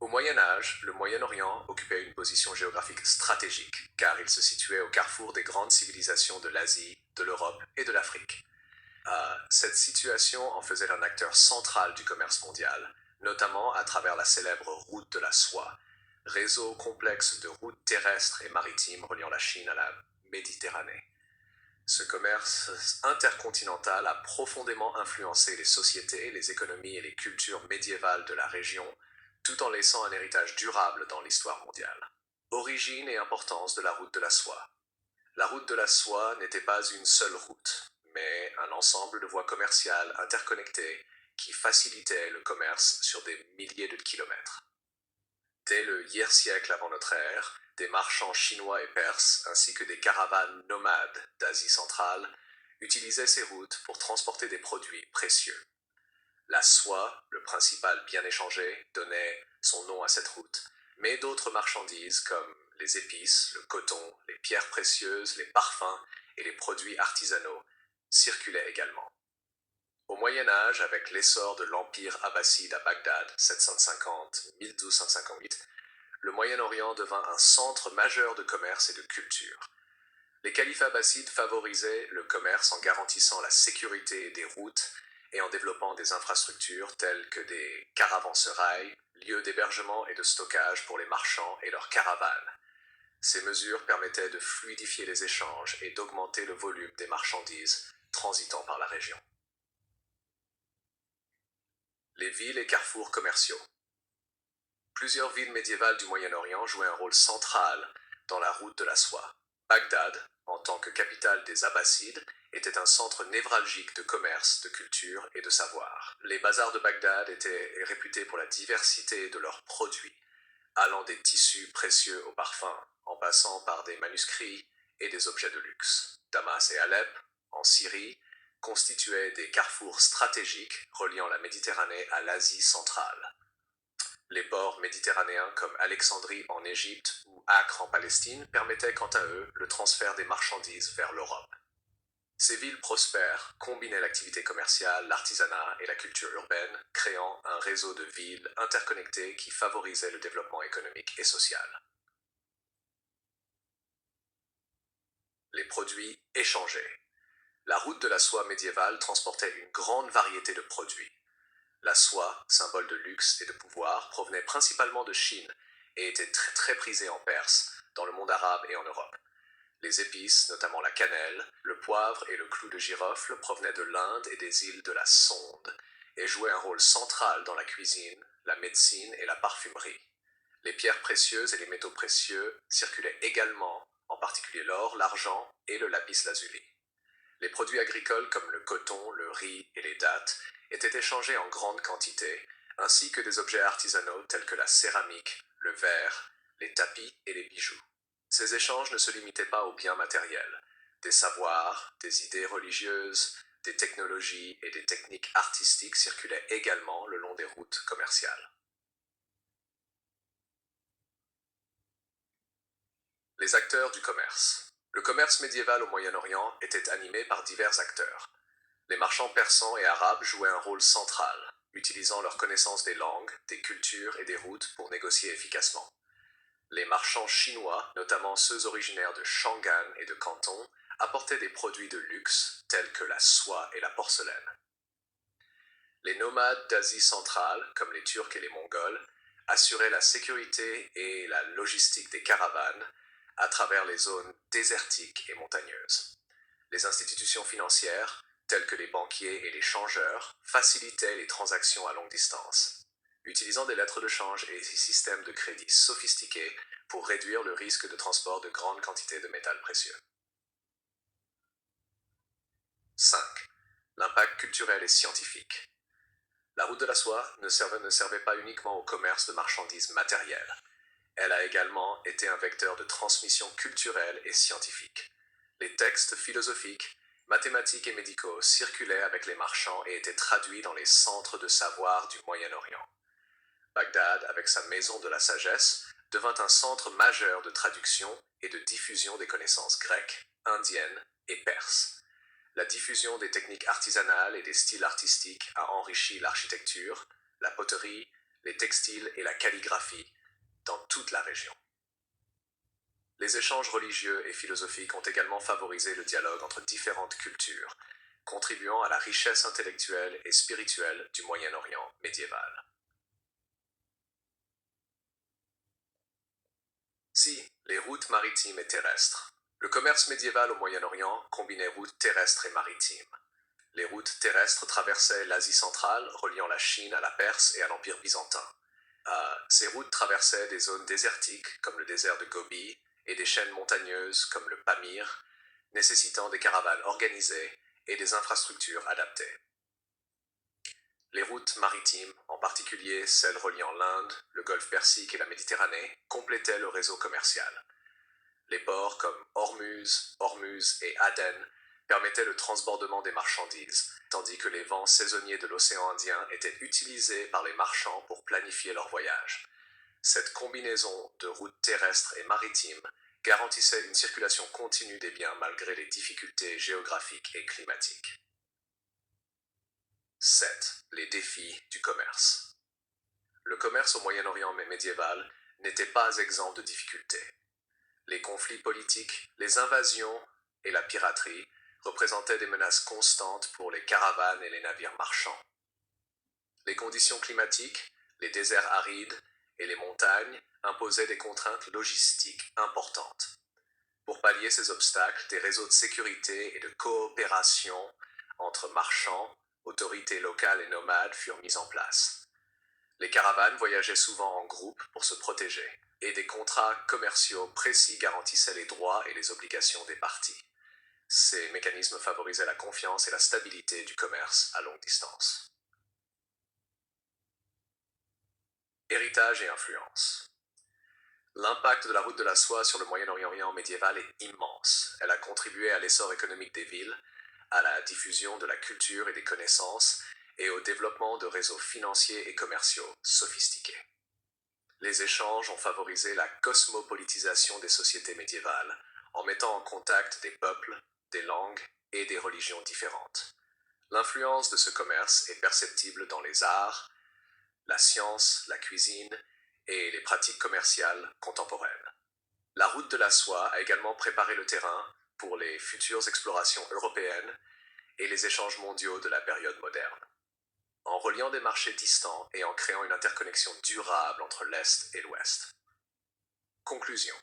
Au Moyen Âge, le Moyen-Orient occupait une position géographique stratégique, car il se situait au carrefour des grandes civilisations de l'Asie, de l'Europe et de l'Afrique. Cette situation en faisait un acteur central du commerce mondial, notamment à travers la célèbre route de la soie, réseau complexe de routes terrestres et maritimes reliant la Chine à la Méditerranée. Ce commerce intercontinental a profondément influencé les sociétés, les économies et les cultures médiévales de la région, tout en laissant un héritage durable dans l'histoire mondiale. Origine et importance de la route de la soie. La route de la soie n'était pas une seule route, mais un ensemble de voies commerciales interconnectées qui facilitaient le commerce sur des milliers de kilomètres. Dès le Ier siècle avant notre ère, des marchands chinois et perses, ainsi que des caravanes nomades d'Asie centrale, utilisaient ces routes pour transporter des produits précieux. La soie, le principal bien échangé, donnait son nom à cette route, mais d'autres marchandises comme les épices, le coton, les pierres précieuses, les parfums et les produits artisanaux circulaient également. Au Moyen Âge, avec l'essor de l'Empire abbasside à Bagdad, 750-1258, le Moyen-Orient devint un centre majeur de commerce et de culture. Les califes abbassides favorisaient le commerce en garantissant la sécurité des routes et en développant des infrastructures telles que des caravansérails, lieux d'hébergement et de stockage pour les marchands et leurs caravanes. Ces mesures permettaient de fluidifier les échanges et d'augmenter le volume des marchandises transitant par la région. Les villes et carrefours commerciaux. Plusieurs villes médiévales du Moyen-Orient jouaient un rôle central dans la route de la soie. Bagdad, en tant que capitale des Abbassides, était un centre névralgique de commerce, de culture et de savoir. Les bazars de Bagdad étaient réputés pour la diversité de leurs produits, allant des tissus précieux aux parfums, en passant par des manuscrits et des objets de luxe. Damas et Alep, en Syrie, constituaient des carrefours stratégiques reliant la Méditerranée à l'Asie centrale. Les ports méditerranéens comme Alexandrie en Égypte ou Acre en Palestine permettaient quant à eux le transfert des marchandises vers l'Europe. Ces villes prospères combinaient l'activité commerciale, l'artisanat et la culture urbaine, créant un réseau de villes interconnectées qui favorisait le développement économique et social. Les produits échangés. La route de la soie médiévale transportait une grande variété de produits. La soie, symbole de luxe et de pouvoir, provenait principalement de Chine et était très prisée en Perse, dans le monde arabe et en Europe. Les épices, notamment la cannelle, le poivre et le clou de girofle, provenaient de l'Inde et des îles de la Sonde et jouaient un rôle central dans la cuisine, la médecine et la parfumerie. Les pierres précieuses et les métaux précieux circulaient également, en particulier l'or, l'argent et le lapis lazuli. Les produits agricoles comme le coton, le riz et les dattes étaient échangés en grande quantité, ainsi que des objets artisanaux tels que la céramique, le verre, les tapis et les bijoux. Ces échanges ne se limitaient pas aux biens matériels. Des savoirs, des idées religieuses, des technologies et des techniques artistiques circulaient également le long des routes commerciales. Les acteurs du commerce. Le commerce médiéval au Moyen-Orient était animé par divers acteurs. Les marchands persans et arabes jouaient un rôle central, utilisant leur connaissance des langues, des cultures et des routes pour négocier efficacement. Les marchands chinois, notamment ceux originaires de Shangan et de Canton, apportaient des produits de luxe tels que la soie et la porcelaine. Les nomades d'Asie centrale, comme les Turcs et les Mongols, assuraient la sécurité et la logistique des caravanes à travers les zones désertiques et montagneuses. Les institutions financières, telles que les banquiers et les changeurs, facilitaient les transactions à longue distance, utilisant des lettres de change et des systèmes de crédit sophistiqués pour réduire le risque de transport de grandes quantités de métal précieux. 5. L'impact culturel et scientifique. La route de la soie ne servait pas uniquement au commerce de marchandises matérielles. Elle a également été un vecteur de transmission culturelle et scientifique. Les textes philosophiques, mathématiques et médicaux circulaient avec les marchands et étaient traduits dans les centres de savoir du Moyen-Orient. Bagdad, avec sa maison de la sagesse, devint un centre majeur de traduction et de diffusion des connaissances grecques, indiennes et perses. La diffusion des techniques artisanales et des styles artistiques a enrichi l'architecture, la poterie, les textiles et la calligraphie dans toute la région. Les échanges religieux et philosophiques ont également favorisé le dialogue entre différentes cultures, contribuant à la richesse intellectuelle et spirituelle du Moyen-Orient médiéval. Si, les routes maritimes et terrestres. Le commerce médiéval au Moyen-Orient combinait routes terrestres et maritimes. Les routes terrestres traversaient l'Asie centrale, reliant la Chine à la Perse et à l'Empire byzantin. Ces routes traversaient des zones désertiques, comme le désert de Gobi, et des chaînes montagneuses, comme le Pamir, nécessitant des caravanes organisées et des infrastructures adaptées. Les routes maritimes, en particulier celles reliant l'Inde, le golfe Persique et la Méditerranée, complétaient le réseau commercial. Les ports comme Ormuz et Aden permettaient le transbordement des marchandises, tandis que les vents saisonniers de l'océan Indien étaient utilisés par les marchands pour planifier leur voyage. Cette combinaison de routes terrestres et maritimes garantissait une circulation continue des biens malgré les difficultés géographiques et climatiques. 7. Les défis du commerce. Le commerce au Moyen-Orient médiéval n'était pas exempt de difficultés. Les conflits politiques, les invasions et la piraterie représentaient des menaces constantes pour les caravanes et les navires marchands. Les conditions climatiques, les déserts arides et les montagnes imposaient des contraintes logistiques importantes. Pour pallier ces obstacles, des réseaux de sécurité et de coopération entre marchands, autorités locales et nomades furent mis en place. Les caravanes voyageaient souvent en groupe pour se protéger, et des contrats commerciaux précis garantissaient les droits et les obligations des parties. Ces mécanismes favorisaient la confiance et la stabilité du commerce à longue distance. Héritage et influence. L'impact de la route de la soie sur le Moyen-Orient médiéval est immense. Elle a contribué à l'essor économique des villes, à la diffusion de la culture et des connaissances, et au développement de réseaux financiers et commerciaux sophistiqués. Les échanges ont favorisé la cosmopolitisation des sociétés médiévales, en mettant en contact des peuples, des langues et des religions différentes. L'influence de ce commerce est perceptible dans les arts, la science, la cuisine et les pratiques commerciales contemporaines. La route de la soie a également préparé le terrain pour les futures explorations européennes et les échanges mondiaux de la période moderne, en reliant des marchés distants et en créant une interconnexion durable entre l'Est et l'Ouest. Conclusion.